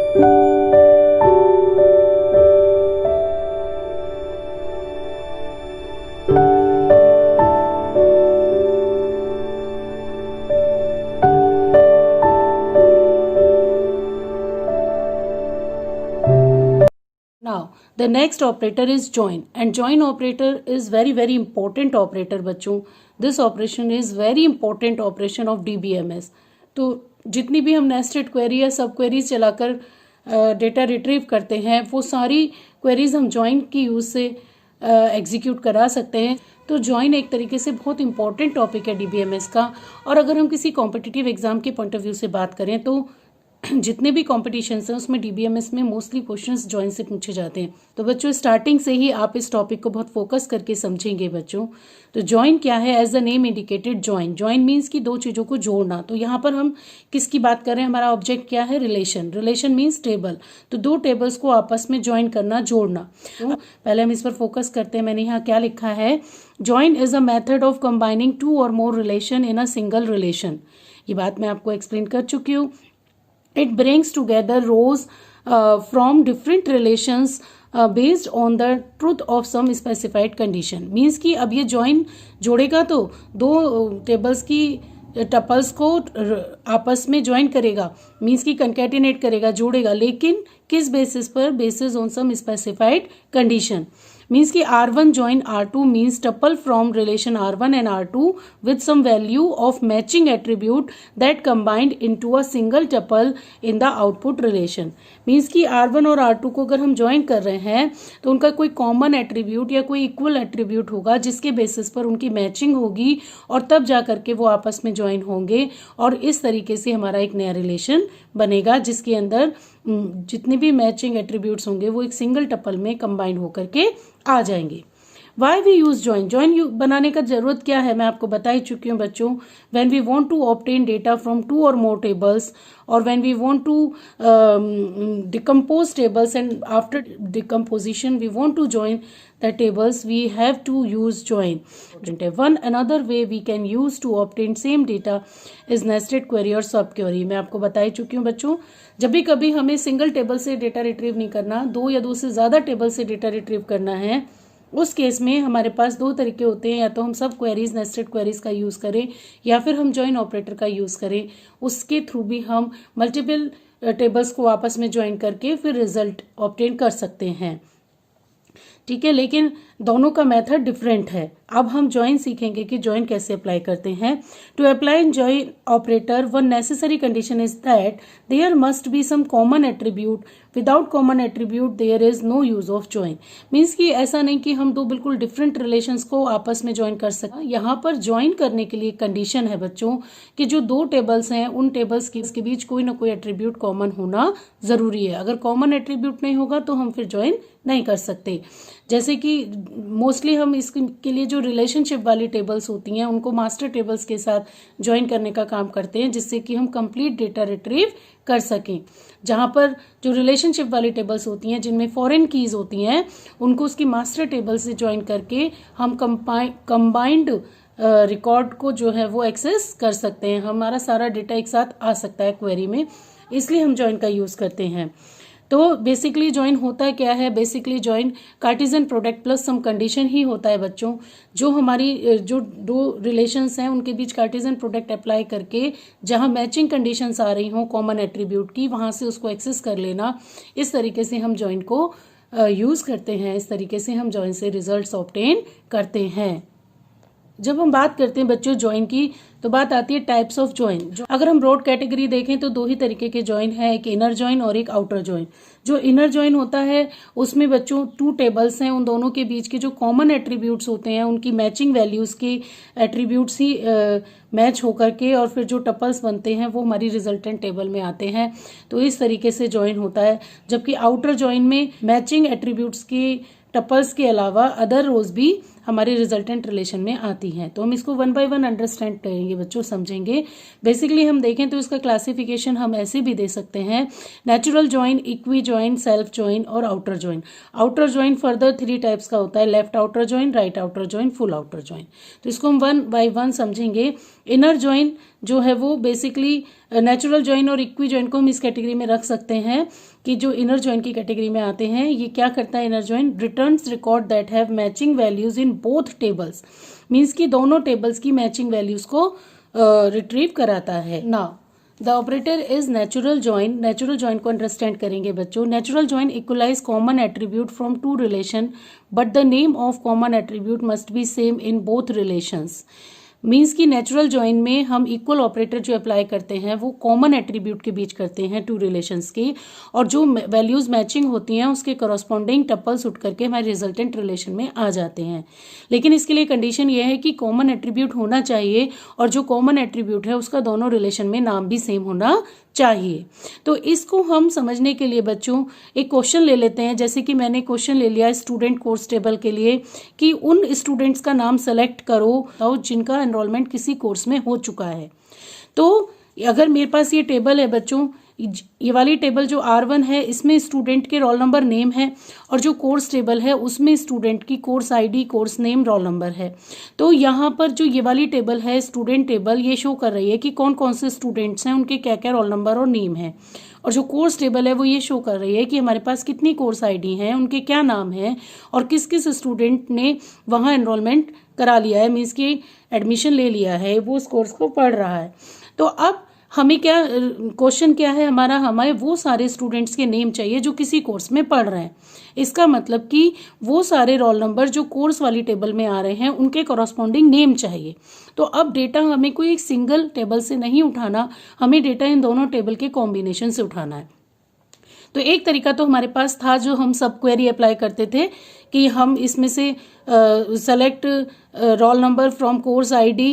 Now the next operator is join, and join operator is very important operator बच्चों. This operation is very important operation of DBMS. तो जितनी भी हम nested query या सब queries चलाकर डेटा रिट्रीव करते हैं वो सारी क्वेरीज हम जॉइन की यूज से एग्जीक्यूट करा सकते हैं. तो जॉइन एक तरीके से बहुत इंपॉर्टेंट टॉपिक है डीबीएमएस का. और अगर हम किसी कॉम्पिटिटिव एग्जाम के पॉइंट ऑफ व्यू से बात करें तो जितने भी कॉम्पिटिशन्स हैं उसमें डीबीएमएस में मोस्टली क्वेश्चंस जॉइन से पूछे जाते हैं. तो बच्चों स्टार्टिंग से ही आप इस टॉपिक को बहुत फोकस करके समझेंगे बच्चों. तो जॉइन क्या है? As the name indicated join. Join means कि दो चीज़ों को जोड़ना. तो यहाँ पर हम किसकी बात कर रहे हैं? हमारा ऑब्जेक्ट क्या है? रिलेशन. Relation means table. तो दो टेबल्स को आपस में ज्वाइन करना, जोड़ना. तो पहले हम इस पर फोकस करते हैं. मैंने यहाँ क्या लिखा है? Join is a method of combining two or more relation in a single relation. ये बात मैं आपको एक्सप्लेन कर चुकी हूँ. It brings together rows from different relations based on the truth of some specified condition. Means कि अब ये join जोड़ेगा तो दो टेबल्स की टपल्स को आपस में ज्वाइन करेगा. मीन्स की कंकैटिनेट करेगा, जोड़ेगा. लेकिन किस बेसिस पर? Basis on some specified condition. Means कि R1 join R2 means tuple from relation R1 and R2 with some value of matching attribute that combined into a single tuple in the output relation. Means कि R1 और R2 को अगर हम join कर रहे हैं तो उनका कोई कॉमन एट्रीब्यूट या कोई इक्वल एट्रीब्यूट होगा जिसके बेसिस पर उनकी मैचिंग होगी और तब जा करके वो आपस में ज्वाइन होंगे. और इस तरीके से हमारा एक नया रिलेशन बनेगा जिसके अंदर जितने भी मैचिंग एट्रीब्यूट्स होंगे वो एक सिंगल टपल में कंबाइन होकर के आ जाएंगे. Why we use join? Join बनाने का जरूरत क्या है? मैं आपको बता ही चुकी हूँ बच्चों. When we want to obtain data from two or more tables और when we want to decompose tables and after decomposition we want to join the tables, we have to use join. One another way we can use to obtain same data is nested query और सब query. मैं आपको बता ही चुकी हूँ बच्चों. जब भी कभी हमें सिंगल टेबल से डेटा रिट्रीव नहीं करना, दो या दो से ज़्यादा टेबल से डेटा रिट्रीव करना है, उस केस में हमारे पास दो तरीके होते हैं. या तो हम सब क्वेरीज नेस्टेड क्वेरीज का यूज़ करें या फिर हम जॉइन ऑपरेटर का यूज़ करें. उसके थ्रू भी हम मल्टीपल टेबल्स को आपस में ज्वाइन करके फिर रिजल्ट ऑब्टेन कर सकते हैं. ठीक है, लेकिन दोनों का मेथड डिफरेंट है. अब हम जॉइन सीखेंगे कि जॉइन कैसे अप्लाई करते हैं. To apply in join operator one necessary condition is that there must be some common attribute. Without common attribute there is no use of join. Means कि ऐसा नहीं कि हम दो बिल्कुल डिफरेंट रिलेशंस को आपस में ज्वाइन कर सकते. यहाँ पर ज्वाइन करने के लिए कंडीशन है बच्चों कि जो दो टेबल्स हैं उन टेबल्स के बीच कोई ना कोई एट्रीब्यूट कॉमन होना जरूरी है. अगर कॉमन एट्रीब्यूट नहीं होगा तो हम फिर ज्वाइन नहीं कर सकते. जैसे कि मोस्टली हम इसके लिए जो रिलेशनशिप वाली टेबल्स होती हैं उनको मास्टर टेबल्स के साथ ज्वाइन करने का काम करते हैं जिससे कि हम कंप्लीट डेटा रिट्रीव कर सकें. जहां पर जो रिलेशनशिप वाली टेबल्स होती हैं जिनमें फॉरेन कीज होती हैं उनको उसकी मास्टर टेबल से ज्वाइन करके हम कंबाइंड रिकॉर्ड को जो है वो एक्सेस कर सकते हैं. हमारा सारा डेटा एक साथ आ सकता है क्वेरी में, इसलिए हम ज्वाइन का यूज़ करते हैं. तो बेसिकली ज्वाइन होता क्या है? Basically join cartesian product plus some condition ही होता है बच्चों. जो हमारी जो दो रिलेशंस हैं उनके बीच कार्टेशियन प्रोडक्ट अप्लाई करके जहां मैचिंग कंडीशंस आ रही हों कॉमन एट्रीब्यूट की, वहां से उसको एक्सेस कर लेना. इस तरीके से हम ज्वाइन को यूज़ करते हैं. इस तरीके से हम ज्वाइन से रिजल्ट्स ऑब्टेन करते हैं. जब हम बात करते हैं बच्चों ज्वाइन की तो बात आती है टाइप्स ऑफ ज्वाइन. अगर हम ब्रॉड कैटेगरी देखें तो दो ही तरीके के ज्वाइन है, एक इनर ज्वाइन और एक आउटर ज्वाइन. जो इनर ज्वाइन होता है उसमें बच्चों टू टेबल्स हैं, उन दोनों के बीच के जो कॉमन एट्रीब्यूट्स होते हैं उनकी मैचिंग वैल्यूज के एट्रीब्यूट्स ही मैच होकर के और फिर जो टपल्स बनते हैं वो हमारी रिजल्टेंट टेबल में आते हैं. तो इस तरीके से ज्वाइन होता है. जबकि आउटर ज्वाइन में मैचिंग एट्रीब्यूट्स की टपल्स के अलावा अदर रोज भी हमारे रिजल्टेंट रिलेशन में आती हैं. तो हम इसको वन बाय वन अंडरस्टैंड करेंगे बच्चों, समझेंगे. बेसिकली हम देखें तो इसका क्लासिफिकेशन हम ऐसे भी दे सकते हैं: natural join, equi join, self join और outer join. Outer join further three types का होता है: left outer join, right outer join, full outer join. तो इसको हम वन बाय वन समझेंगे. इनर ज्वाइन जो है वो बेसिकली नेचुरल जॉइन और इक्वी जॉइन को हम इस कैटेगरी में रख सकते हैं कि जो इनर जॉइन की कैटेगरी में आते हैं। ये क्या करता है inner join? Returns record that have matching values in both tables, means कि दोनों टेबल्स की मैचिंग वैल्यूज को रिट्रीव कराता है। Now the operator is natural join. Natural join को अंडरस्टैंड करेंगे बच्चों। Natural join equalize common attribute from two relation but the name of common attribute must be same in both relations. Means कि natural join में हम equal operator जो apply करते हैं वो कॉमन एट्रीब्यूट के बीच करते हैं टू रिलेशंस के, और जो वैल्यूज मैचिंग होती हैं उसके करस्पॉन्डिंग टपल्स उठ करके हमारे रिजल्टेंट रिलेशन में आ जाते हैं। लेकिन इसके लिए कंडीशन ये है कि कॉमन एट्रीब्यूट होना चाहिए और जो कॉमन एट्रीब्यूट है उसका दोनों रिलेशन में नाम भी सेम होना चाहिए। तो इसको हम समझने के लिए बच्चों एक क्वेश्चन ले लेते हैं। जैसे कि मैंने क्वेश्चन ले लिया स्टूडेंट कोर्स टेबल के लिए कि उन स्टूडेंट्स का नाम सेलेक्ट करो जिनका एनरोलमेंट किसी कोर्स में हो चुका है। तो अगर मेरे पास ये टेबल है बच्चों, ये वाली टेबल जो R1 है इसमें स्टूडेंट के रोल नंबर नेम है, और जो कोर्स टेबल है उसमें स्टूडेंट की course ID, course name, roll number है। तो यहाँ पर जो ये वाली टेबल है स्टूडेंट टेबल, ये शो कर रही है कि कौन कौन से स्टूडेंट्स हैं, उनके क्या क्या रोल नंबर और नेम है। और जो कोर्स टेबल है वो ये शो कर रही है कि हमारे पास कितनी कोर्स आईडी हैं, उनके क्या नाम है और किस किस स्टूडेंट ने वहाँ एनरोलमेंट करा लिया है, मीन्स कि एडमिशन ले लिया है, वो उस कोर्स को पढ़ रहा है। तो अब हमें क्या क्वेश्चन क्या है हमारा, हमें वो सारे स्टूडेंट्स के नेम चाहिए जो किसी कोर्स में पढ़ रहे हैं। इसका मतलब कि वो सारे रोल नंबर जो कोर्स वाली टेबल में आ रहे हैं उनके कॉरस्पॉन्डिंग नेम चाहिए। तो अब डेटा हमें कोई एक सिंगल टेबल से नहीं उठाना, हमें डेटा इन दोनों टेबल के कॉम्बिनेशन से उठाना है। तो एक तरीका तो हमारे पास था जो हम सब क्वेरी अप्लाई करते थे कि हम इसमें से select roll number from course ID,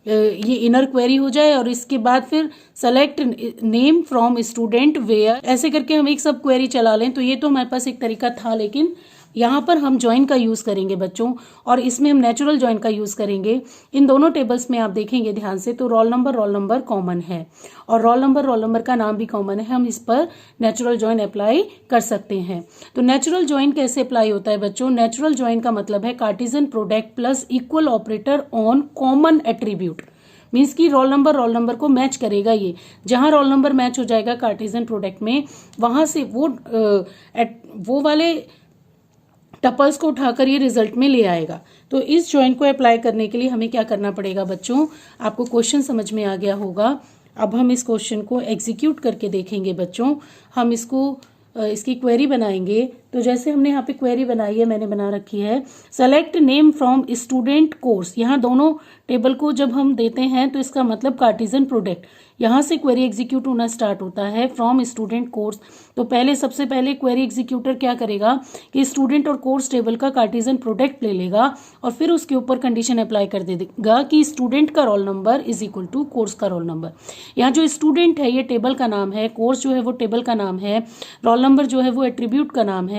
ये इनर क्वेरी हो जाए, और इसके बाद फिर select name from student where, ऐसे करके हम एक सब क्वेरी चला लें। तो ये तो हमारे पास एक तरीका था, लेकिन यहाँ पर हम ज्वाइन का यूज़ करेंगे बच्चों, और इसमें हम नेचुरल ज्वाइन का यूज़ करेंगे। इन दोनों टेबल्स में आप देखेंगे ध्यान से तो रोल नंबर कॉमन है, और रोल नंबर का नाम भी कॉमन है। हम इस पर नेचुरल ज्वाइन अप्लाई कर सकते हैं। तो नेचुरल ज्वाइन कैसे अप्लाई होता है बच्चों? नेचुरल ज्वाइन का मतलब है Cartesian product plus equal operator on common attribute, means कि रोल नंबर को मैच करेगा। ये जहां रोल नंबर मैच हो जाएगा कार्टेशियन प्रोडक्ट में, वहां से वो वाले टपल्स को उठाकर ये रिजल्ट में ले आएगा। तो इस ज्वाइन को अप्लाई करने के लिए हमें क्या करना पड़ेगा बच्चों? आपको क्वेश्चन समझ में आ गया होगा। अब हम इस क्वेश्चन को एग्जीक्यूट करके देखेंगे बच्चों। हम इसकी क्वेरी बनाएंगे। तो जैसे हमने यहाँ पे क्वेरी बनाई है, मैंने बना रखी है select name from student course. यहाँ दोनों टेबल को जब हम देते हैं तो इसका मतलब कार्टेशियन प्रोडक्ट, यहाँ से क्वेरी एग्जीक्यूट होना स्टार्ट होता है फ्रॉम स्टूडेंट कोर्स। तो सबसे पहले क्वेरी एग्जीक्यूटर क्या करेगा कि स्टूडेंट और कोर्स टेबल का कार्टेशियन प्रोडक्ट ले लेगा, और फिर उसके ऊपर कंडीशन अप्लाई कर देगा कि स्टूडेंट का roll number is equal to course का रोल नंबर। यहाँ जो स्टूडेंट है ये टेबल का नाम है, कोर्स जो है वो टेबल का नाम है, रोल नंबर जो है वो एट्रीब्यूट का नाम है।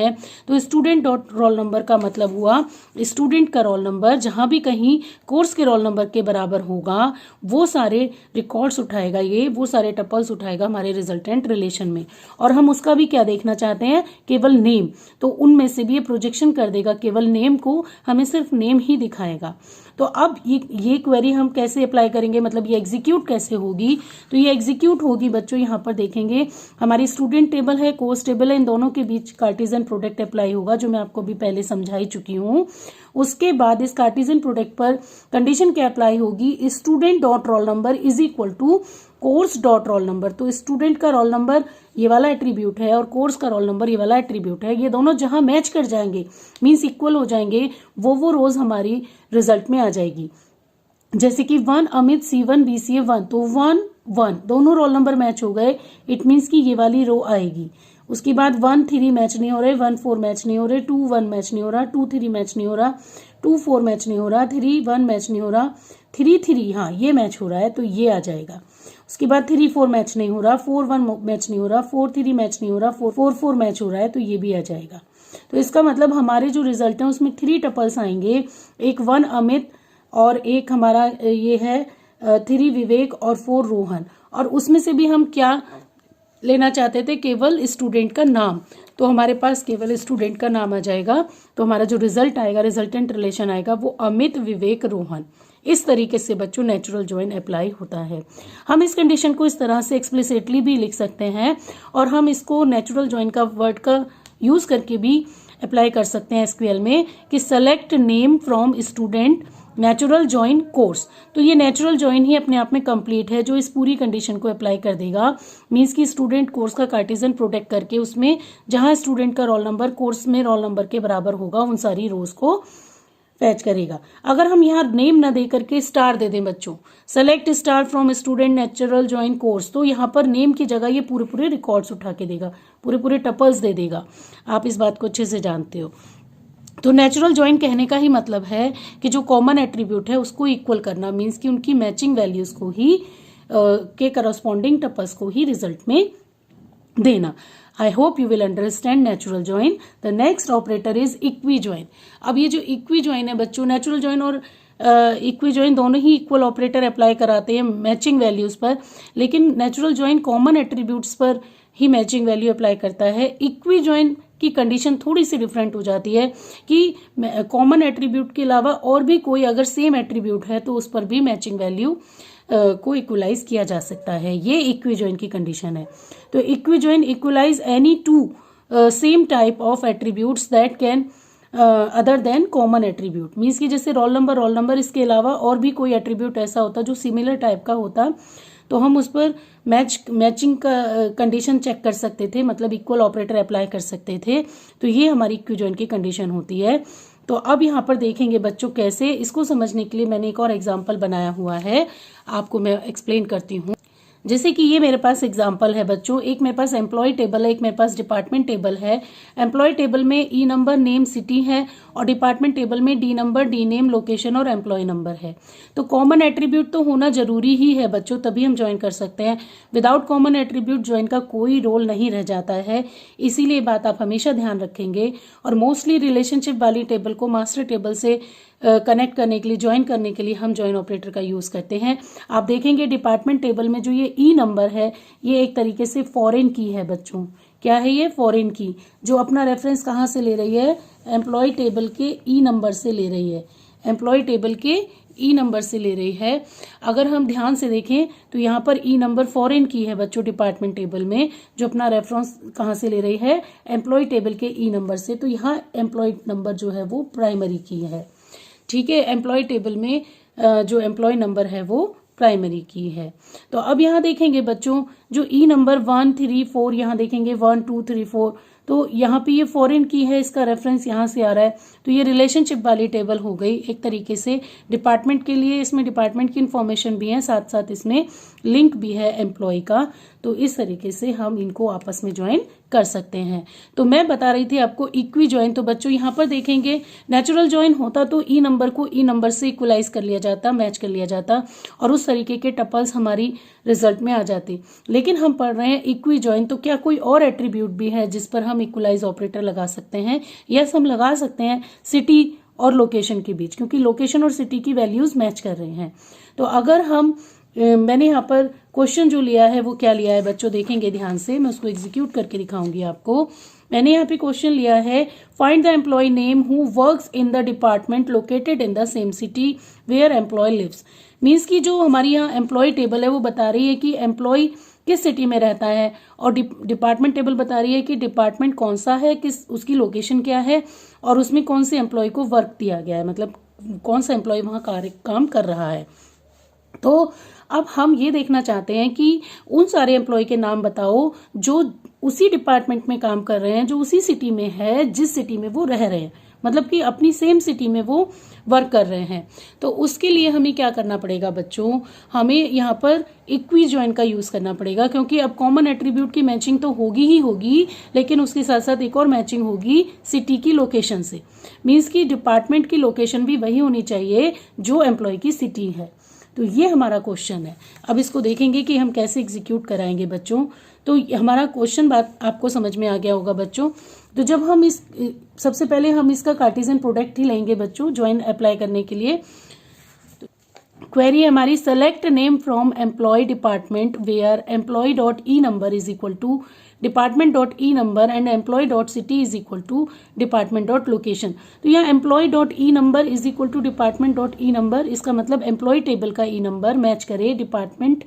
तो स्टूडेंट डॉट रोल नंबर का मतलब हुआ स्टूडेंट का रोल नंबर जहां भी कहीं कोर्स के रोल नंबर के बराबर होगा वो सारे रिकॉर्ड्स उठाएगा, ये वो सारे टपल्स उठाएगा हमारे रिजल्टेंट रिलेशन में। और हम उसका भी क्या देखना चाहते हैं? केवल नेम। तो उनमें से भी ये प्रोजेक्शन कर देगा, केवल नेम को हमें सिर्फ नेम ही दिखाएगा। तो अब ये क्वेरी हम कैसे अप्लाई करेंगे, मतलब ये एग्जीक्यूट कैसे होगी? तो ये एग्जीक्यूट होगी बच्चों, यहाँ पर देखेंगे हमारी स्टूडेंट टेबल है, कोर्स टेबल है, इन दोनों के बीच कार्टेशियन प्रोडक्ट अप्लाई होगा, जो मैं आपको भी पहले समझा ही चुकी हूँ। उसके बाद इस कार्टेशियन प्रोडक्ट पर कंडीशन क्या अप्लाई होगी? Student dot roll number is equal to course dot roll number. तो स्टूडेंट का रोल नंबर ये वाला एट्रीब्यूट है और कोर्स का रोल नंबर ये वाला एट्रीब्यूट है, ये दोनों जहां मैच कर जाएंगे मीन्स इक्वल हो जाएंगे, वो रोज हमारी रिजल्ट में आ जाएगी। जैसे कि 1 अमित C1 BCA 1, तो 1 1 दोनों रोल नंबर मैच हो गए, इट मीन्स कि ये वाली रो आएगी। उसके बाद 1 3 मैच नहीं हो रहे, 1 4 मैच नहीं हो रहे, 2 1 मैच नहीं हो रहा, 2 3 मैच नहीं हो रहा, 2 4 मैच नहीं हो रहा, 3 1 मैच नहीं हो रहा, 3 3 हाँ ये मैच हो रहा है, तो ये आ जाएगा। उसके बाद 3 4 मैच नहीं हो रहा, 4 1 मैच नहीं हो रहा, 4 3 मैच नहीं हो रहा, 4 4 मैच हो रहा है, तो ये भी आ जाएगा। तो इसका मतलब हमारे जो रिजल्ट है उसमें 3 टपल्स आएंगे, एक 1 अमित और एक हमारा ये है 3 विवेक और 4 रोहन। और उसमें से भी हम क्या लेना चाहते थे? केवल स्टूडेंट का नाम। तो हमारे पास केवल स्टूडेंट का नाम आ जाएगा। तो हमारा जो रिजल्ट आएगा, रिजल्टेंट रिलेशन आएगा, वो अमित विवेक रोहन, इस तरीके से बच्चों नेचुरल ज्वाइन अप्लाई होता है। हम इस कंडीशन को इस तरह से एक्सप्लिसिटली भी लिख सकते हैं और हम इसको नेचुरल ज्वाइन का वर्ड का यूज करके भी अप्लाई कर सकते हैं एसक्यूएल में कि select name from student natural join course. तो ये नेचुरल ज्वाइन ही अपने आप में कंप्लीट है जो इस पूरी कंडीशन को अप्लाई कर देगा। मींस कि स्टूडेंट कोर्स का कार्टेशियन प्रोडक्ट करके उसमें जहां स्टूडेंट का रोल नंबर कोर्स में रोल नंबर के बराबर होगा उन सारी रोज को फैच करेगा। अगर हम यहाँ नेम ना दे करके स्टार दे दें बच्चों, select star from student natural join course, तो यहाँ पर नेम की जगह ये पूरे पूरे रिकॉर्ड्स उठा के देगा, पूरे पूरे टपल्स दे देगा। आप इस बात को अच्छे से जानते हो। तो नेचुरल ज्वाइन कहने का ही मतलब है कि जो कॉमन एट्रीब्यूट है उसको इक्वल करना, मीन्स कि उनकी मैचिंग वैल्यूज को ही के करस्पॉन्डिंग टपल्स को ही रिजल्ट में देना। I hope you will understand natural join. The next operator is equi join. अब ये जो इक्वी ज्वाइन है बच्चों, नेचुरल ज्वाइन और इक्वी ज्वाइन दोनों ही इक्वल ऑपरेटर अप्लाई कराते हैं मैचिंग वैल्यूज पर, लेकिन नेचुरल ज्वाइन कॉमन एट्रीब्यूट्स पर ही मैचिंग वैल्यू अप्लाई करता है। इक्वी ज्वाइन की कंडीशन थोड़ी सी डिफरेंट हो जाती है कि कॉमन एट्रीब्यूट के अलावा और भी कोई अगर सेम एट्रीब्यूट है तो उस पर भी मैचिंग वैल्यू को इक्वलाइज किया जा सकता है। ये इक्वी ज्वाइन की कंडीशन है। तो equi join equalize any two same type of attributes that can other than common attribute. Means कि जैसे रोल नंबर इसके अलावा और भी कोई एट्रीब्यूट ऐसा होता जो सिमिलर टाइप का होता तो हम उस पर मैचिंग का कंडीशन चेक कर सकते थे, मतलब इक्वल ऑपरेटर अप्लाई कर सकते थे। तो ये हमारी इक्वी ज्वाइन की कंडीशन होती है। तो अब यहाँ पर देखेंगे बच्चों कैसे, इसको समझने के लिए मैंने एक और एग्जाम्पल बनाया हुआ है, आपको मैं एक्सप्लेन करती हूँ। जैसे कि ये मेरे पास एग्जाम्पल है बच्चों, एक मेरे पास एम्प्लॉय टेबल है, एक मेरे पास डिपार्टमेंट टेबल है। एम्प्लॉय टेबल में ई नंबर नेम सिटी है और डिपार्टमेंट टेबल में D number D name location और एम्प्लॉय नंबर है। तो कॉमन एट्रीब्यूट तो होना जरूरी ही है बच्चों, तभी हम ज्वाइन कर सकते हैं। विदाउट कॉमन एट्रीब्यूट ज्वाइन का कोई रोल नहीं रह जाता है, इसीलिए बात आप हमेशा ध्यान रखेंगे। और मोस्टली रिलेशनशिप वाली टेबल को मास्टर टेबल से कनेक्ट करने के लिए, ज्वाइन करने के लिए हम ज्वाइन ऑपरेटर का यूज करते हैं। आप देखेंगे डिपार्टमेंट टेबल में जो ये ई नंबर है ये एक तरीके से फॉरेन की है बच्चों। क्या है ये? फॉरेन की, जो अपना रेफरेंस कहाँ से ले रही है? एम्प्लॉय टेबल के ई नंबर से ले रही है, एम्प्लॉय टेबल के ई नंबर से ले रही है। अगर हम ध्यान से देखें तो यहाँ पर ई नंबर फॉरेन की है बच्चों डिपार्टमेंट टेबल में, जो अपना रेफरेंस कहाँ से ले रही है? एम्प्लॉय टेबल के ई नंबर से। तो यहाँ एम्प्लॉय नंबर जो है वो प्राइमरी की है, ठीक है। एम्प्लॉय टेबल में जो एम्प्लॉय नंबर है वो प्राइमरी की है। तो अब यहाँ देखेंगे बच्चों जो ई नंबर 1 3 4, यहाँ देखेंगे 1 2 3 4, तो यहाँ पे ये फॉरेन की है, इसका रेफरेंस यहाँ से आ रहा है। तो ये रिलेशनशिप वाली टेबल हो गई एक तरीके से डिपार्टमेंट के लिए। इसमें डिपार्टमेंट की इन्फॉर्मेशन भी है, साथ साथ इसमें लिंक भी है एम्प्लॉय का। तो इस तरीके से हम इनको आपस में ज्वाइन कर सकते हैं। तो मैं बता रही थी आपको इक्वी ज्वाइन। तो बच्चों यहाँ पर देखेंगे नेचुरल ज्वाइन होता तो ई नंबर को ई नंबर से इक्वलाइज कर लिया जाता, मैच कर लिया जाता और उस तरीके के टपल्स हमारी रिजल्ट में आ जाते। लेकिन हम पढ़ रहे हैं इक्वी ज्वाइन, तो क्या कोई और एट्रीब्यूट भी है जिस पर हम इक्वलाइज ऑपरेटर लगा सकते हैं? यस, हम लगा सकते हैं सिटी और लोकेशन के बीच, क्योंकि लोकेशन और सिटी की वैल्यूज मैच कर रहे हैं। तो अगर हम मैंने यहाँ पर क्वेश्चन जो लिया है वो क्या लिया है बच्चों, देखेंगे ध्यान से, मैं उसको एग्जीक्यूट करके दिखाऊंगी आपको। मैंने यहाँ पे क्वेश्चन लिया है find the employee name who works in the department located in the same city where employee lives. Means की जो हमारी यहाँ एम्प्लॉय टेबल है वो बता रही है कि एम्प्लॉय किस सिटी में रहता है, और डिपार्टमेंट टेबल बता रही है कि डिपार्टमेंट कौन सा है, किस उसकी लोकेशन क्या है और उसमें कौन से एम्प्लॉय को वर्क दिया गया है, मतलब कौन सा एम्प्लॉय वहाँ काम कर रहा है। तो अब हम ये देखना चाहते हैं कि उन सारे एम्प्लॉय के नाम बताओ जो उसी डिपार्टमेंट में काम कर रहे हैं, जो उसी सिटी में है जिस सिटी में वो रह रहे हैं, मतलब कि अपनी सेम सिटी में वो वर्क कर रहे हैं। तो उसके लिए हमें क्या करना पड़ेगा बच्चों, हमें यहाँ पर इक्वी ज्वाइन का यूज करना पड़ेगा, क्योंकि अब कॉमन एट्रीब्यूट की मैचिंग तो होगी ही होगी, लेकिन उसके साथ साथ एक और मैचिंग होगी सिटी की लोकेशन से। मीन्स की डिपार्टमेंट की लोकेशन भी वही होनी चाहिए जो एम्प्लॉय की सिटी है। तो ये हमारा क्वेश्चन है। अब इसको देखेंगे कि हम कैसे एग्जीक्यूट कराएंगे बच्चों। तो हमारा क्वेश्चन बात आपको समझ में आ गया होगा बच्चों। तो जब हम सबसे पहले हम इसका कार्टेशियन प्रोडक्ट ही लेंगे बच्चों ज्वाइन अप्लाई करने के लिए। क्वेरी हमारी select name from employee department where employee dot E number is equal to department dot E number and employee dot city is equal to department dot location. तो यहाँ employee dot E number is equal to department dot E number, इसका मतलब employee table का E number match करे department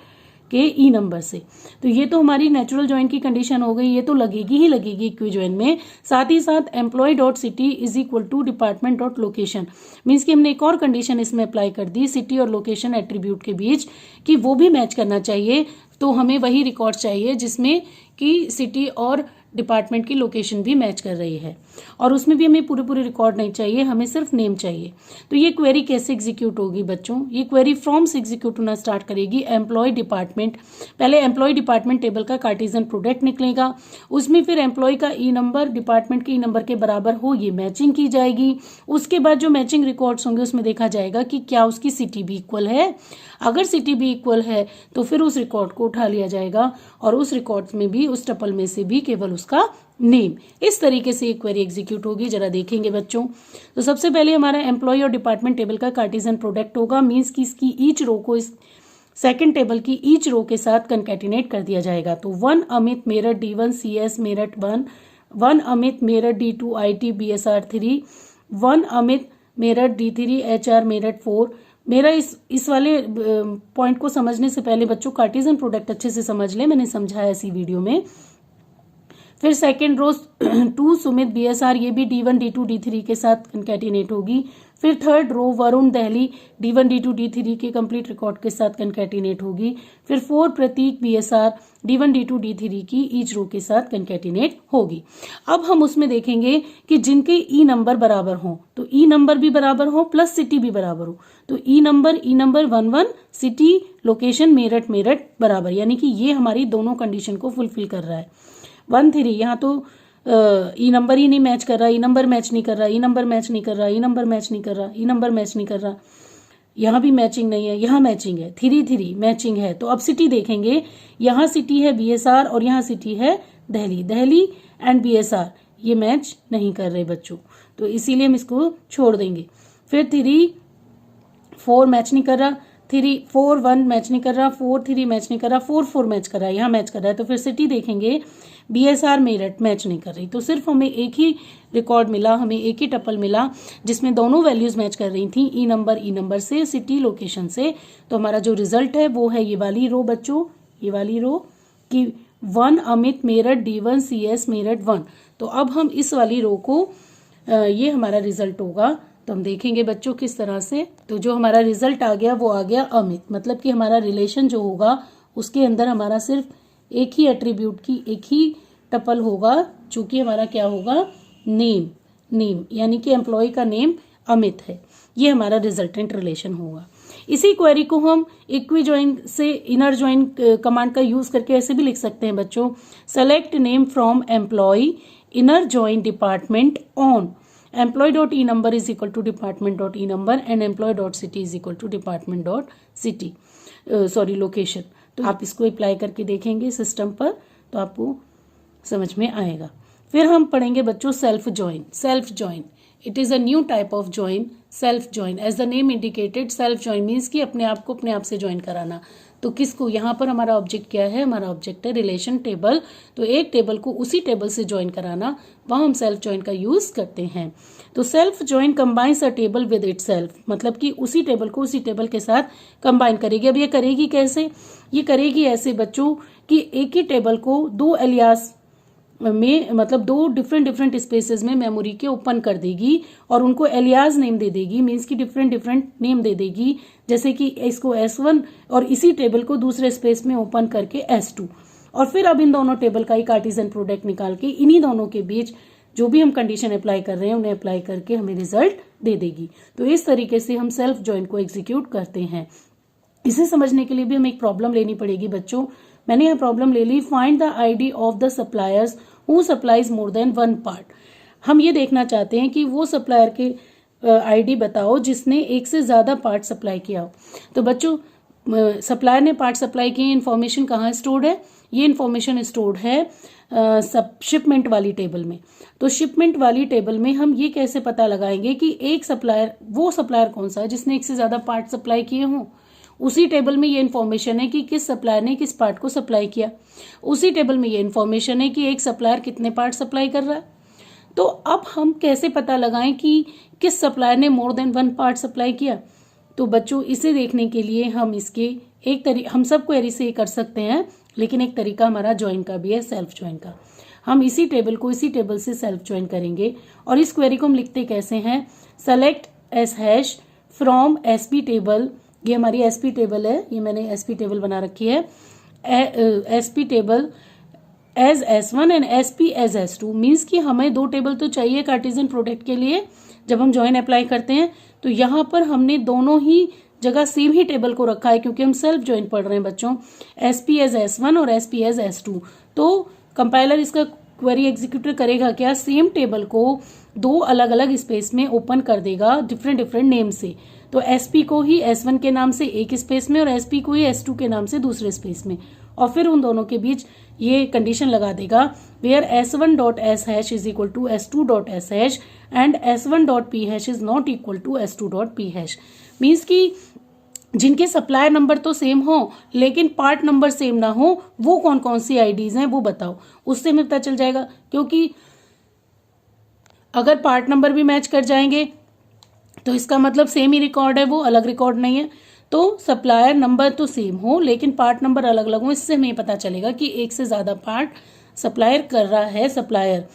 के E number से। तो ये तो हमारी नेचुरल ज्वाइन की कंडीशन हो गई, ये तो लगेगी ही लगेगी इक्वी ज्वाइन में। साथ ही साथ employee dot city is equal to department dot location, means कि हमने एक और कंडीशन इसमें अप्लाई कर दी सिटी और लोकेशन एट्रीब्यूट के बीच कि वो भी मैच करना चाहिए। तो हमें वही रिकॉर्ड चाहिए जिसमें कि सिटी और डिपार्टमेंट की लोकेशन भी मैच कर रही है, और उसमें भी हमें पूरे रिकॉर्ड नहीं चाहिए, हमें सिर्फ नेम चाहिए। तो ये क्वेरी कैसे एग्जीक्यूट होगी बच्चों, ये क्वेरी फ्रॉम से एग्जीक्यूट होना स्टार्ट करेगी। एम्प्लॉय डिपार्टमेंट, पहले एम्प्लॉय डिपार्टमेंट टेबल का कार्टेशियन प्रोडक्ट निकलेगा, उसमें फिर एम्प्लॉय का ई नंबर डिपार्टमेंट के ई नंबर के बराबर हो, ये मैचिंग की जाएगी। उसके बाद जो मैचिंग रिकॉर्ड्स होंगे उसमें देखा जाएगा कि क्या उसकी सिटी भी इक्वल है। अगर सिटी भी इक्वल है तो फिर उस रिकॉर्ड को उठा लिया जाएगा और उस रिकॉर्ड में भी, उस टपल में से भी केवल उसका नेम। इस तरीके से एक क्वेरी एग्जीक्यूट होगी, जरा देखेंगे बच्चों। तो सबसे पहले हमारा एम्प्लॉय और डिपार्टमेंट टेबल का कार्टेशियन प्रोडक्ट होगा, मींस कि इसकी ईच रो को इस सेकंड टेबल की ईच रो के साथ कंकैटिनेट कर दिया जाएगा। तो 1 Amit Meerut D1 CS Meerut 1, 1 Amit Meerut D2 IT BSR 3, 1 Amit Meerut D3 HR Meerut 4। मेरा इस वाले पॉइंट को समझने से पहले बच्चों कार्टेशियन प्रोडक्ट अच्छे से समझ ले, मैंने समझाया इसी वीडियो में। फिर सेकेंड रो 2 सुमित BSR, ये भी D1 D2 D3 के साथ कंकैटिनेट होगी। फिर third row Varun Delhi D1 D2 D3 के कंप्लीट रिकॉर्ड के साथ कंकैटिनेट होगी। फिर 4 प्रतीक BSR D1 D2 D3 की ईच रो के साथ कंकैटिनेट होगी। अब हम उसमें देखेंगे कि जिनके ई नंबर बराबर हों, तो ई नंबर भी बराबर हो प्लस सिटी भी बराबर हो। तो E number 1 1, city location Meerut Meerut बराबर, यानी कि ये हमारी दोनों कंडीशन को फुलफिल कर रहा है। 1 3, यहाँ तो ई नंबर ही नहीं मैच कर रहा, ई नंबर मैच नहीं कर रहा, ई नंबर मैच नहीं कर रहा, ई नंबर मैच नहीं कर रहा, ई नंबर मैच नहीं कर रहा, यहाँ भी मैचिंग नहीं है, यहाँ मैचिंग है। 3 3 मैचिंग है। तो अब सिटी देखेंगे, यहाँ सिटी है BSR और यहाँ सिटी है दिल्ली एंड BSR, ये मैच नहीं कर रहे बच्चों, तो इसीलिए हम इसको छोड़ देंगे। फिर 3 4 मैच नहीं कर रहा, 3 4 1 मैच नहीं कर रहा, 4 3 मैच नहीं कर रहा, 4 4 मैच कर रहा है, यहाँ मैच कर रहा है। तो फिर सिटी देखेंगे BSR मेरठ मैच नहीं कर रही, तो सिर्फ हमें एक ही रिकॉर्ड मिला, हमें एक ही टपल मिला जिसमें दोनों वैल्यूज मैच कर रही थी, ई नंबर से, सिटी लोकेशन से। तो हमारा जो रिजल्ट है वो है ये वाली रो बच्चों, ये वाली रो कि 1 अमित मेरठ D1 CS मेरठ 1। तो अब हम इस वाली रो को ये हमारा रिजल्ट होगा, तो हम देखेंगे बच्चों किस तरह से। तो जो हमारा रिजल्ट आ गया वो आ गया अमित, मतलब कि हमारा रिलेशन जो होगा उसके अंदर हमारा सिर्फ एक ही एट्रीब्यूट की एक ही टपल होगा, चूंकि हमारा क्या होगा नेम, यानी कि एम्प्लॉय का नेम अमित है। ये हमारा रिजल्टेंट रिलेशन होगा। इसी क्वेरी को हम इक्वी ज्वाइन से इनर ज्वाइन कमांड का यूज करके ऐसे भी लिख सकते हैं बच्चों, select name from employee inner join department on employee dot E number is equal to department dot E number and employee dot city is equal to department dot city location. तो आप इसको अप्लाई करके देखेंगे system पर तो आपको समझ में आएगा। फिर हम पढ़ेंगे बच्चों self join. It is a new type of join, self join. As the name indicated, self join means कि अपने आप को अपने आप से ज्वाइन कराना। तो किसको, यहाँ पर हमारा ऑब्जेक्ट क्या है, हमारा ऑब्जेक्ट है रिलेशन टेबल। तो एक टेबल को उसी टेबल से ज्वाइन कराना, वहाँ हम सेल्फ ज्वाइन का यूज करते हैं। तो self join combines a table with itself, मतलब कि उसी टेबल को उसी टेबल के साथ कंबाइन करेगी। अब ये करेगी कैसे, ये करेगी ऐसे बच्चों कि एक ही टेबल को दो एलियास में, मतलब दो डिफरेंट स्पेसेस में मेमोरी के ओपन कर देगी और उनको एलियास नेम दे देगी, मीन्स की डिफरेंट नेम दे देगी। जैसे कि इसको S1 और इसी टेबल को दूसरे स्पेस में ओपन करके S2, और फिर अब इन दोनों टेबल का ही कार्टेशियन प्रोडक्ट निकाल के इन्हीं दोनों के बीच जो भी हम कंडीशन अप्लाई कर रहे हैं उन्हें अप्लाई करके हमें रिजल्ट दे देगी। तो इस तरीके से हम सेल्फ ज्वाइन को एग्जीक्यूट करते हैं। इसे समझने के लिए भी हमें एक प्रॉब्लम लेनी पड़ेगी बच्चों। मैंने यह प्रॉब्लम ले ली, find the ID of the suppliers who supplies more than one part. हम ये देखना चाहते हैं कि वो सप्लायर के आईडी बताओ जिसने एक से ज्यादा पार्ट सप्लाई किया हो। तो बच्चों सप्लायर ने पार्ट सप्लाई किए, इन्फॉर्मेशन कहाँ स्टोर्ड है, ये इन्फॉर्मेशन स्टोर्ड है शिपमेंट वाली टेबल में। तो शिपमेंट वाली टेबल में हम ये कैसे पता लगाएंगे कि एक सप्लायर, वो सप्लायर कौन सा है जिसने एक से ज्यादा पार्ट सप्लाई किए हों। उसी टेबल में ये इन्फॉर्मेशन है कि किस सप्लायर ने किस पार्ट को सप्लाई किया, उसी टेबल में ये इन्फॉर्मेशन है कि एक सप्लायर कितने पार्ट सप्लाई कर रहा है। तो अब हम कैसे पता लगाएं कि किस सप्लायर ने मोर देन वन पार्ट सप्लाई किया। तो बच्चों इसे देखने के लिए हम इसके हम सब क्वेरी से कर सकते हैं, लेकिन एक तरीका हमारा ज्वाइन का भी है, सेल्फ ज्वाइन का। हम इसी टेबल को इसी टेबल से सेल्फ ज्वाइन करेंगे और इस क्वेरी को हम लिखते कैसे हैं, select S hash from SP table. ये हमारी एसपी टेबल है, ये मैंने एसपी टेबल बना रखी है, SP table as S1 and SP as S2। मीन्स कि हमें दो टेबल तो चाहिए कार्टेशियन प्रोडक्ट के लिए जब हम ज्वाइन अप्लाई करते हैं। तो यहाँ पर हमने दोनों ही जगह सेम ही टेबल को रखा है क्योंकि हम सेल्फ ज्वाइन पढ़ रहे हैं बच्चों, SP एज S1 और SP एज S2। तो कंपाइलर इसका क्वेरी एग्जीक्यूटर करेगा क्या, सेम टेबल को दो अलग अलग स्पेस में ओपन कर देगा डिफरेंट डिफरेंट नेम से। तो SP को ही S1 के नाम से एक स्पेस में और SP को ही S2 के नाम से दूसरे स्पेस में, और फिर उन दोनों के बीच ये कंडीशन लगा देगा where S1.S# is equal to S2.S# and S1.P# is not equal to S2.P#। Means कि जिनके सप्लायर नंबर तो सेम हो लेकिन पार्ट नंबर सेम ना हो, वो कौन कौन सी आईडीज हैं वो बताओ, उससे हमें पता चल जाएगा। क्योंकि अगर पार्ट नंबर भी मैच कर जाएंगे तो इसका मतलब सेम ही रिकॉर्ड है, वो अलग रिकॉर्ड नहीं है। तो सप्लायर नंबर तो सेम हो लेकिन पार्ट नंबर अलग अलग हो, इससे हमें पता चलेगा कि एक से ज्यादा पार्ट सप्लायर कर रहा है सप्लायर।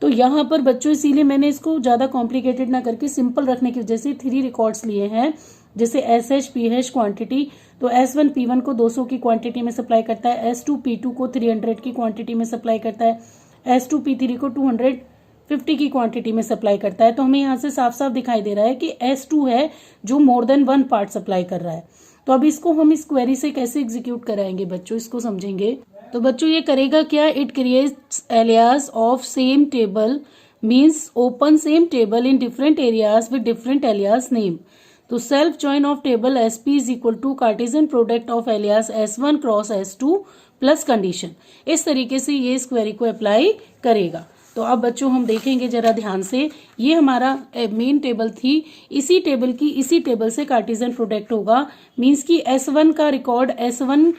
तो यहाँ पर बच्चों इसीलिए मैंने इसको ज्यादा कॉम्प्लिकेटेड ना करके सिंपल रखने की वजह से 3 रिकॉर्ड्स लिए हैं। जैसे SH PH क्वांटिटी, तो S1 P1 को 200 की क्वांटिटी में सप्लाई करता है, S2 P2 को 300 की क्वांटिटी में सप्लाई करता है, S2 P3 को 250 की क्वांटिटी में सप्लाई करता है। तो हमें यहाँ से साफ साफ दिखाई दे रहा है कि S2 है जो मोर देन वन पार्ट सप्लाई कर रहा है। तो अब इसको हम इस क्वेरी से कैसे एग्जीक्यूट कराएंगे बच्चों, इसको समझेंगे। तो बच्चों ये करेगा क्या, it creates alias of same table, means open same table in different areas with different alias name. तो self join of table SP is equal to cartesian product of alias S1 cross S2 plus condition. इस तरीके से ये इस query को apply करेगा। तो अब बच्चों हम देखेंगे जरा ध्यान से, ये हमारा मेन टेबल थी, इसी टेबल की इसी टेबल से कार्टेशियन प्रोडक्ट होगा। मींस कि S1 का रिकॉर्ड S1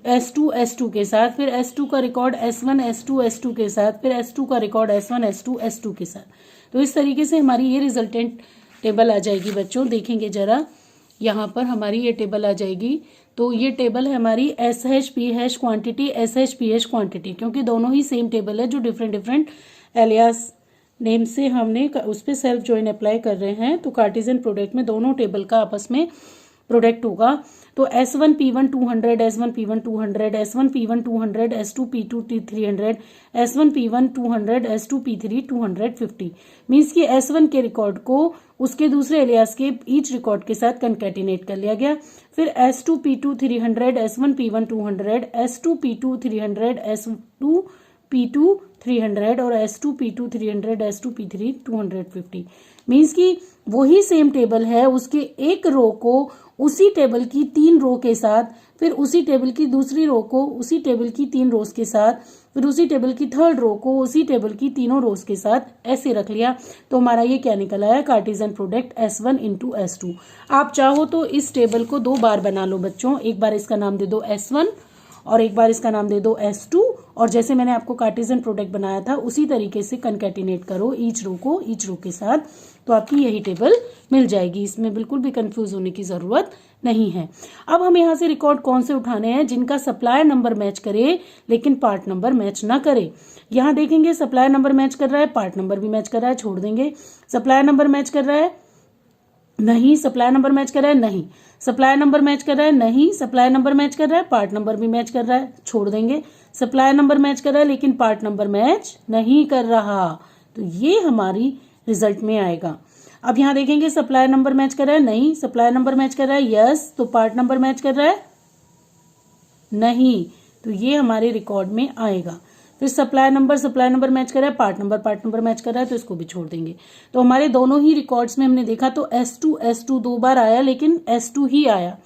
S2 S2 के साथ, फिर S2 का रिकॉर्ड S1 S2 S2 के साथ, फिर S2 का रिकॉर्ड S1 S2 S2 के साथ। तो इस तरीके से हमारी ये रिजल्टेंट टेबल आ जाएगी बच्चों। देखेंगे जरा, यहाँ पर हमारी ये टेबल आ जाएगी। तो ये टेबल है हमारी SH PH quantity, SH PH quantity, क्योंकि दोनों ही सेम टेबल है जो डिफरेंट डिफरेंट एलियास नेम से हमने उस पर सेल्फ ज्वाइन अप्लाई कर रहे हैं। तो कार्टेशियन प्रोडक्ट में दोनों टेबल का आपस में प्रोडक्ट होगा। तो S1 P1 200, S1 P1 200, S1 P1 200, S2 P2 300, S1 P1 200, S2 P3 250। Means कि S1 के रिकॉर्ड को उसके दूसरे एलियास के ईच रिकॉर्ड के साथ कंकैटिनेट कर लिया गया। फिर S2 P2 300, S1 P1 200, S2 P2 300, S2 P2 300 और S2 P2 300, S2 P3 250। Means कि वही सेम टेबल है, उसके एक रो को उसी टेबल की 3 रो के साथ, फिर उसी टेबल की दूसरी रो को उसी टेबल की 3 रोज के साथ, फिर उसी टेबल की 3rd रो को उसी टेबल की तीनों रोज के साथ ऐसे रख लिया। तो हमारा ये क्या निकल आया, Cartesian product S1 into S2। आप चाहो तो इस टेबल को 2 बार बना लो बच्चों, एक बार इसका नाम दे दो S1 और एक बार इसका नाम दे दो S2, और जैसे मैंने आपको कार्टेशियन प्रोडक्ट बनाया था उसी तरीके से कंकैटिनेट करो ईच रो को ईच रो के साथ, तो आपकी यही टेबल मिल जाएगी। इसमें बिल्कुल भी कंफ्यूज होने की जरूरत नहीं है। अब हम यहाँ से रिकॉर्ड कौन से उठाने हैं, जिनका सप्लायर नंबर मैच करे लेकिन पार्ट नंबर मैच ना करे। यहाँ देखेंगे सप्लायर नंबर मैच कर रहा है, पार्ट नंबर भी मैच कर रहा है, छोड़ देंगे। सप्लायर नंबर मैच कर रहा है, नहीं। सप्लायर नंबर मैच कर रहा है, नहीं। सप्लायर नंबर मैच कर रहा है, नहीं। सप्लायर नंबर मैच कर रहा है, पार्ट नंबर भी मैच कर रहा है, छोड़ देंगे। सप्लायर नंबर मैच कर रहा है लेकिन पार्ट नंबर मैच नहीं कर रहा, तो ये हमारी रिजल्ट में आएगा। अब यहाँ देखेंगे सप्लायर नंबर मैच कर रहा है, नहीं। सप्लायर नंबर मैच कर रहा है, यस। तो पार्ट नंबर मैच कर रहा है, नहीं। तो ये हमारे रिकॉर्ड में आएगा। फिर सप्लायर नंबर मैच कर रहा है, पार्ट नंबर मैच कर रहा है, तो इसको भी छोड़ देंगे। तो हमारे दोनों ही रिकॉर्ड्स में हमने देखा तो S2 2 बार आया लेकिन S2 ही आया।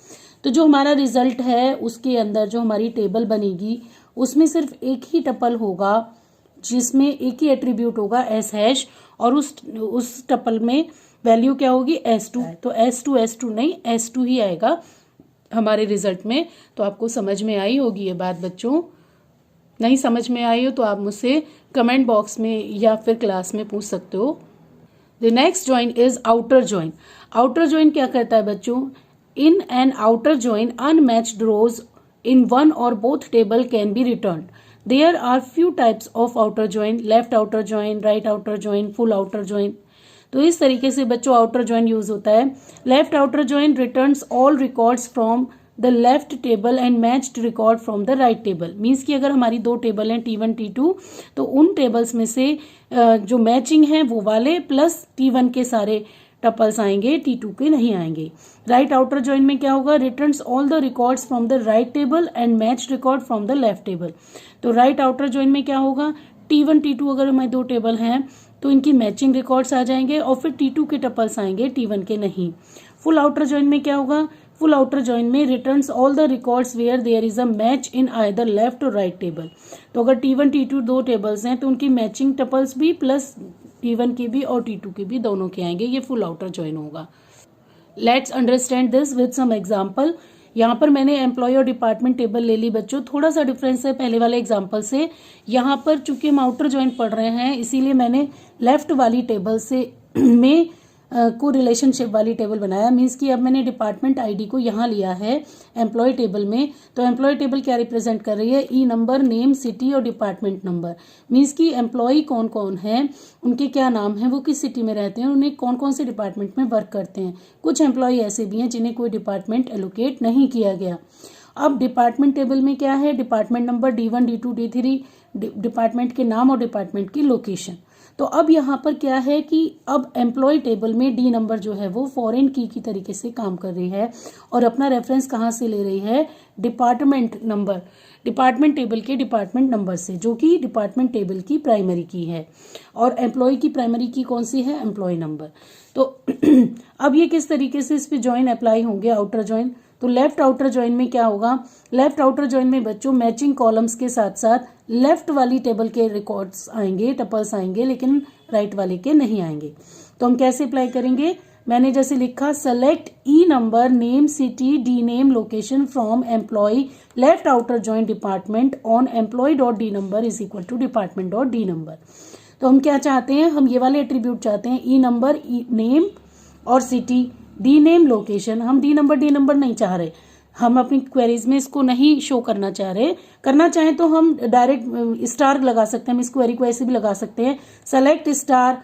तो जो हमारा रिजल्ट है उसके अंदर जो हमारी टेबल बनेगी उसमें सिर्फ एक ही टपल होगा जिसमें एक ही एट्रीब्यूट होगा S#, और उस टपल में वैल्यू क्या होगी, S2। तो S2 नहीं, S2 ही आएगा। हमारे रिजल्ट में। तो आपको समझ में आई होगी ये बात बच्चों। नहीं समझ में आई हो तो आप मुझसे कमेंट बॉक्स में या फिर क्लास में पूछ सकते हो। The next join is outer join. Outer join क्या करता है बच्चों? In an outer join unmatched rows in one or both table can be returned. There are few types of outer join: left outer join, right outer join, full outer join. तो इस तरीके से बच्चों outer join use होता है। Left outer join returns all records from the left table and matched record from the right table. Means कि अगर हमारी दो टेबल हैं T1 T2 तो उन टेबल्स में से जो मैचिंग है वो वाले प्लस T1 के सारे टपल्स आएंगे, T2 के नहीं आएंगे। राइट आउटर जॉइन में क्या होगा? Returns all the records from the right table and matched record from the left table. तो राइट आउटर जॉइन में क्या होगा? T1 T2 अगर हमारे दो टेबल हैं तो इनकी मैचिंग रिकॉर्ड्स आ जाएंगे और फिर T2 के टपल्स आएंगे, T1 के नहीं। फुल आउटर जॉइन में क्या होगा? फुल आउटर जॉइन में returns all the records where there is a match in either left or right table. तो अगर T1 T2 दो टेबल्स हैं तो उनकी मैचिंग टपल्स भी प्लस T1 की भी और T2 की भी दोनों के आएंगे। ये फुल आउटर जॉइन होगा। Let's understand this with some example. यहाँ पर मैंने एम्प्लॉय और डिपार्टमेंट टेबल ले ली बच्चों। थोड़ा सा डिफरेंस है पहले वाले एग्जांपल से। यहाँ पर चूंकि हम आउटर जॉइन पढ़ रहे हैं इसीलिए मैंने लेफ्ट वाली टेबल से में को रिलेशनशिप वाली टेबल बनाया। मीन्स कि अब मैंने डिपार्टमेंट आईडी को यहाँ लिया है एम्प्लॉय टेबल में। तो एम्प्लॉय टेबल क्या रिप्रेजेंट कर रही है? ई नंबर, नेम, सिटी और डिपार्टमेंट नंबर। मीन्स कि एम्प्लॉय कौन कौन है, उनके क्या नाम है, वो किस सिटी में रहते हैं, उन्हें कौन कौन से डिपार्टमेंट में वर्क करते हैं। कुछ एम्प्लॉय ऐसे भी हैं जिन्हें कोई डिपार्टमेंट एलोकेट नहीं किया गया। अब डिपार्टमेंट टेबल में क्या है? Department number D1 D2 D3, department के नाम और डिपार्टमेंट की लोकेशन। तो अब यहाँ पर क्या है कि अब एम्प्लॉय टेबल में डी नंबर जो है वो फॉरेन की तरीके से काम कर रही है और अपना रेफरेंस कहाँ से ले रही है? डिपार्टमेंट नंबर, डिपार्टमेंट टेबल के डिपार्टमेंट नंबर से, जो कि डिपार्टमेंट टेबल की प्राइमरी की है। और एम्प्लॉय की प्राइमरी की कौन सी है? Employee number. तो अब ये किस तरीके से इस पे जॉइन अप्लाई होंगे आउटर जॉइन? तो लेफ्ट आउटर जॉइन में क्या होगा? लेफ्ट आउटर जॉइन में बच्चों मैचिंग कॉलम्स के साथ साथ लेफ्ट वाली टेबल के रिकॉर्ड्स आएंगे, टपल्स आएंगे, लेकिन राइट वाले के नहीं आएंगे। तो हम कैसे अप्लाई करेंगे? मैंने जैसे लिखा, select E number, name, city, D name, location from employee left outer join department on employee dot D number is equal to department dot D number. तो हम क्या चाहते हैं? हम ये वाले एट्रीब्यूट चाहते हैं, ई नंबर, नेम और सिटी, डी नेम, लोकेशन। हम डी नंबर नहीं चाह रहे, हम अपनी क्वेरीज में इसको नहीं शो करना चाह रहे। करना चाहें तो हम डायरेक्ट स्टार लगा सकते हैं, हम इस क्वेरी को ऐसे भी लगा सकते हैं, select star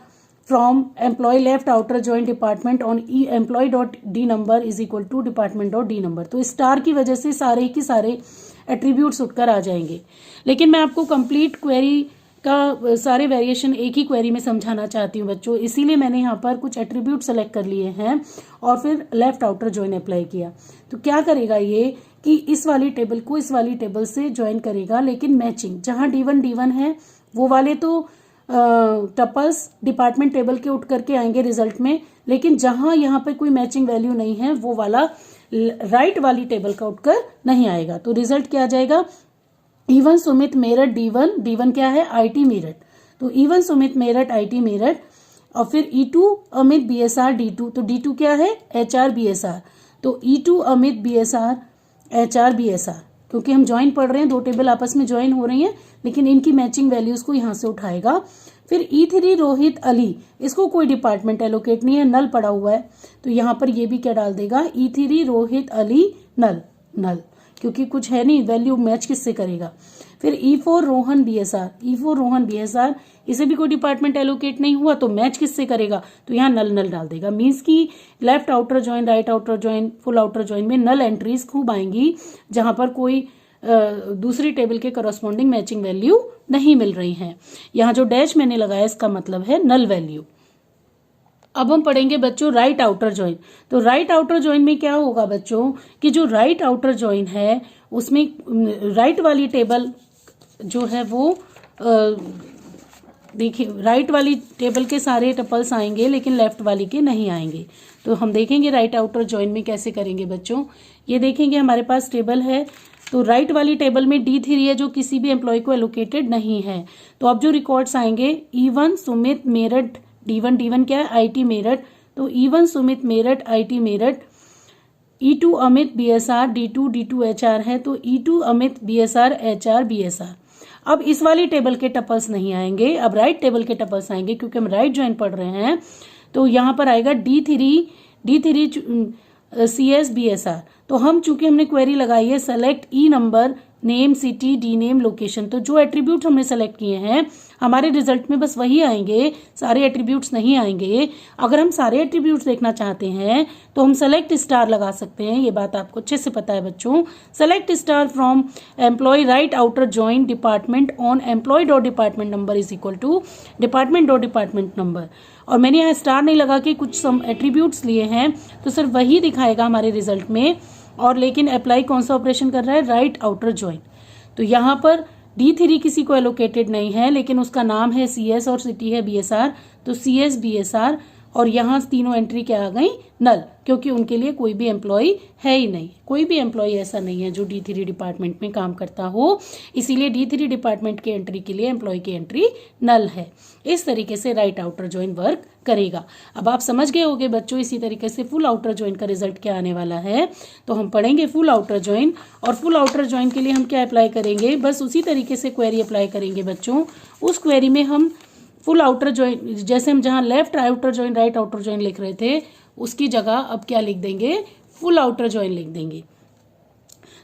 from employee left outer join department on E employee dot D number is equal to department dot D number. तो स्टार की वजह से सारे के सारे एट्रीब्यूट्स उठकर आ जाएंगे। लेकिन मैं आपको कंप्लीट क्वेरी का सारे वेरिएशन एक ही क्वेरी में समझाना चाहती हूँ बच्चों, इसीलिए मैंने यहाँ पर कुछ एट्रीब्यूट सेलेक्ट कर लिए हैं और फिर लेफ्ट आउटर जॉइन अप्लाई किया। तो क्या करेगा ये कि इस वाली टेबल को इस वाली टेबल से ज्वाइन करेगा, लेकिन मैचिंग जहां D1 है वो वाले तो टपल्स डिपार्टमेंट टेबल के उठ करके आएंगे रिजल्ट में, लेकिन जहां यहाँ पे कोई मैचिंग वैल्यू नहीं है वो वाला राइट वाली टेबल का उठकर नहीं आएगा। तो रिजल्ट क्या आ जाएगा? E1 सुमित मेरठ D1 क्या है? IT मेरठ। तो E1 सुमित मेरठ IT मेरठ और फिर E2 अमित BSR D2। तो D2 क्या है? HR BSR। तो E2 Amit BSR HR BSR, क्योंकि हम ज्वाइन पढ़ रहे हैं, दो टेबल आपस में ज्वाइन हो रही हैं, लेकिन इनकी मैचिंग वैल्यूज को यहाँ से उठाएगा। फिर E3 रोहित अली, इसको कोई डिपार्टमेंट एलोकेट नहीं है, नल पड़ा हुआ है, तो यहाँ पर ये भी क्या डाल देगा? E3 रोहित अली नल, क्योंकि कुछ है नहीं, वैल्यू मैच किससे करेगा। फिर E4 रोहन BSR, इसे भी कोई डिपार्टमेंट एलोकेट नहीं हुआ, तो मैच किससे करेगा? तो यहाँ नल डाल देगा। मीन्स की left outer join, right outer join, full outer join में नल एंट्रीज खूब आएंगी जहां पर कोई दूसरी टेबल के करस्पॉन्डिंग मैचिंग वैल्यू नहीं मिल रही है। यहाँ जो डैश मैंने लगाया इसका मतलब है नल वैल्यू। अब हम पढ़ेंगे बच्चों राइट आउटर ज्वाइन। तो राइट आउटर ज्वाइन में क्या होगा बच्चों कि जो राइट आउटर ज्वाइन है उसमें राइट वाली टेबल जो है वो देखिए, राइट वाली टेबल के सारे टपल्स आएंगे लेकिन लेफ्ट वाली के नहीं आएंगे। तो हम देखेंगे राइट आउटर ज्वाइन में कैसे करेंगे बच्चों। ये देखेंगे हमारे पास टेबल है, तो राइट वाली टेबल में D3 है जो किसी भी एम्प्लॉय को एलोकेटेड नहीं है। तो अब जो रिकॉर्ड्स आएंगे E1 सुमित मेरठ D1 क्या है? IT मेरठ। तो E1 Sumit Meerut IT Meerut E2 Amit BSR, D2 HR है, तो E2 Amit BSR HR BSR। अब इस वाली टेबल के टपल्स नहीं आएंगे, अब राइट टेबल के टपल्स आएंगे, क्योंकि हम राइट ज्वाइन पढ़ रहे हैं। तो यहाँ पर आएगा D3 CS BSR। तो हम चूंकि हमने क्वेरी लगाई है select E number name city D name location, तो जो एट्रीब्यूट हमने सेलेक्ट किए हैं हमारे रिजल्ट में बस वही आएंगे, सारे एट्रीब्यूट्स नहीं आएंगे। अगर हम सारे एट्रीब्यूट्स देखना चाहते हैं तो हम सेलेक्ट स्टार लगा सकते हैं, ये बात आपको अच्छे से पता है बच्चों। Select star from employee right outer join department on employee dot department number is equal to department dot department number. और मैंने यहाँ स्टार नहीं लगा के कुछ सम एट्रीब्यूट्स लिए हैं, तो सिर्फ वही दिखाएगा हमारे रिजल्ट में। और लेकिन अप्लाई कौन सा ऑपरेशन कर रहा है, राइट आउटर ज्वाइन। तो यहाँ पर D3 किसी को एलोकेटेड नहीं है, लेकिन उसका नाम है CS और सिटी है BSR, तो CS BSR। और यहाँ तीनों एंट्री क्या आ गई, नल, क्योंकि उनके लिए कोई भी एम्प्लॉय है ही नहीं, कोई भी एम्प्लॉय ऐसा नहीं है जो D3 डिपार्टमेंट में काम करता हो, इसीलिए D3 डिपार्टमेंट के एंट्री के लिए एम्प्लॉय की एंट्री नल है। इस तरीके से राइट आउटर ज्वाइन वर्क करेगा। अब आप समझ गए होंगे बच्चों इसी तरीके से फुल आउटर ज्वाइन का रिजल्ट क्या आने वाला है। तो हम पढ़ेंगे फुल आउटर ज्वाइन, और फुल आउटर ज्वाइन के लिए हम क्या अप्लाई करेंगे, बस उसी तरीके से क्वेरी अप्लाई करेंगे बच्चों। उस क्वेरी में हम फुल आउटर ज्वाइन, जैसे हम जहां left outer join right outer join लिख रहे थे, उसकी जगह अब क्या लिख देंगे, फुल आउटर ज्वाइन लिख देंगे।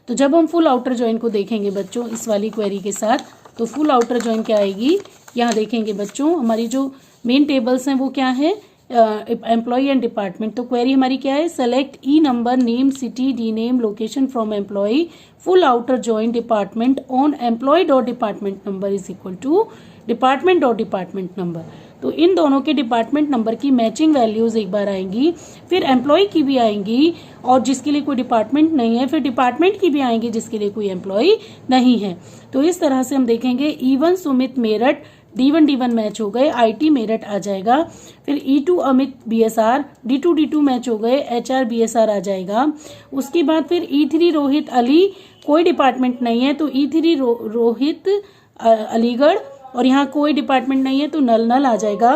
तो जब हम फुल आउटर ज्वाइन को देखेंगे बच्चों इस वाली क्वेरी के साथ, तो फुल आउटर ज्वाइन क्या आएगी, यहाँ देखेंगे बच्चों हमारी जो मेन टेबल्स हैं वो क्या है, एम्प्लॉय एंड डिपार्टमेंट। तो क्वेरी हमारी क्या है, select E number name city D name location from employee full outer join department on employee dot department number is equal to department dot department number. तो इन दोनों के डिपार्टमेंट नंबर की matching values एक बार आएंगी, फिर एम्प्लॉय की भी आएंगी, और जिसके लिए कोई डिपार्टमेंट नहीं है फिर डिपार्टमेंट की भी आएंगी जिसके लिए कोई एम्प्लॉय नहीं है। तो इस तरह से हम देखेंगे E1 Sumit Meerut D1 match हो गए, IT मेरठ आ जाएगा। फिर E2 Amit BSR D2 match हो गए, HR BSR आ जाएगा। उसके बाद फिर E3 रोहित अली, कोई डिपार्टमेंट नहीं है तो E3 रोहित अलीगढ़, और यहाँ कोई डिपार्टमेंट नहीं है तो नल आ जाएगा।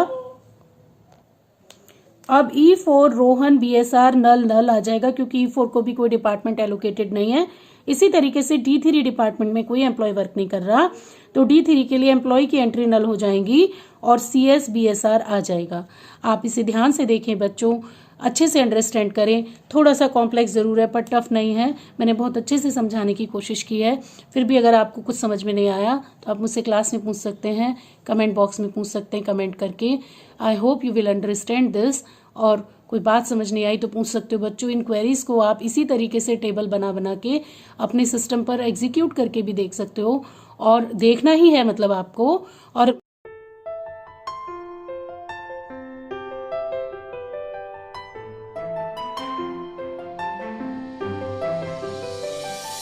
अब E4 रोहन BSR नल आ जाएगा, क्योंकि E4 को भी कोई डिपार्टमेंट एलोकेटेड नहीं है। इसी तरीके से D3 डिपार्टमेंट में कोई एम्प्लॉय वर्क नहीं कर रहा, तो D3 के लिए एम्प्लॉय की एंट्री नल हो जाएंगी और CS BSR आ जाएगा। आप इसे ध्यान से देखें बच्चों, अच्छे से अंडरस्टैंड करें। थोड़ा सा कॉम्प्लेक्स ज़रूर है पर टफ नहीं है, मैंने बहुत अच्छे से समझाने की कोशिश की है। फिर भी अगर आपको कुछ समझ में नहीं आया तो आप मुझसे क्लास में पूछ सकते हैं, कमेंट बॉक्स में पूछ सकते हैं कमेंट करके। I hope you will understand this. और कोई बात समझ नहीं आई तो पूछ सकते हो बच्चों। इन क्वेरीज को आप इसी तरीके से टेबल बना के अपने सिस्टम पर एग्जीक्यूट करके भी देख सकते हो, और देखना ही है मतलब आपको। और